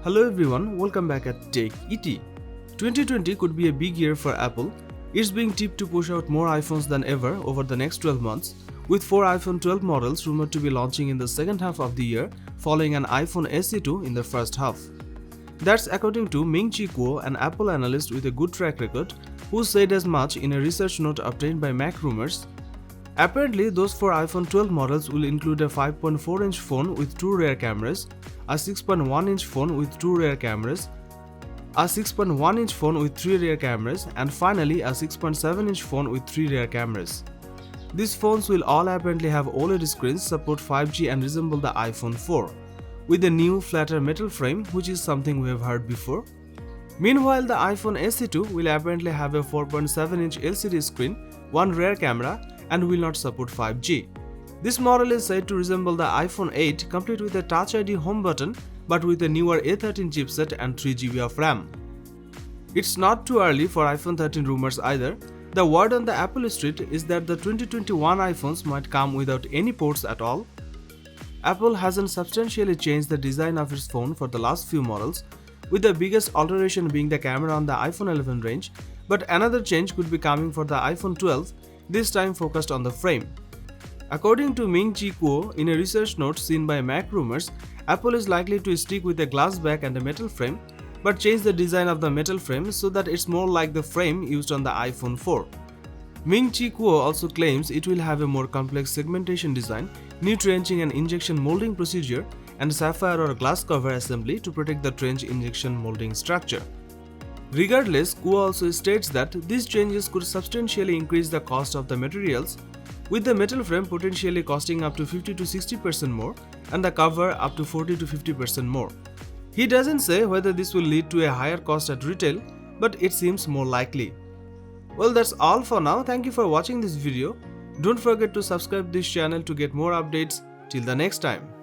Hello everyone, welcome back at Tech ET. 2020 could be a big year for Apple. It's being tipped to push out more iPhones than ever over the next 12 months, with 4 iPhone 12 models rumored to be launching in the second half of the year, following an iPhone SE2 in the first half. That's according to Ming-Chi Kuo, an Apple analyst with a good track record, who said as much in a research note obtained by Mac Rumors. Apparently, those 4 iPhone 12 models will include a 5.4-inch phone with 2 rear cameras, a 6.1-inch phone with 2 rear cameras, a 6.1-inch phone with 3 rear cameras, and finally a 6.7-inch phone with 3 rear cameras. These phones will all apparently have OLED screens, support 5G and resemble the iPhone 4, with a new flatter metal frame, which is something we have heard before. Meanwhile, the iPhone SE2 will apparently have a 4.7-inch LCD screen, 1 rear camera, and will not support 5G. This model is said to resemble the iPhone 8, complete with a Touch ID home button but with a newer A13 chipset and 3GB of RAM. It's not too early for iPhone 13 rumors either. The word on the Apple Street is that the 2021 iPhones might come without any ports at all. Apple hasn't substantially changed the design of its phone for the last few models, with the biggest alteration being the camera on the iPhone 11 range, but another change could be coming for the iPhone 12, this time focused on the frame. According to Ming-Chi Kuo, in a research note seen by Mac Rumors, Apple is likely to stick with a glass back and a metal frame, but change the design of the metal frame so that it's more like the frame used on the iPhone 4. Ming-Chi Kuo also claims it will have a more complex segmentation design, new trenching and injection molding procedure, and sapphire or glass cover assembly to protect the trench injection molding structure. Regardless, Kuo also states that these changes could substantially increase the cost of the materials, with the metal frame potentially costing up to 50 to 60% more and the cover up to 40 to 50% more. He doesn't say whether this will lead to a higher cost at retail, but it seems more likely. Well, that's all for now. Thank you for watching this video. Don't forget to subscribe this channel to get more updates. Till the next time.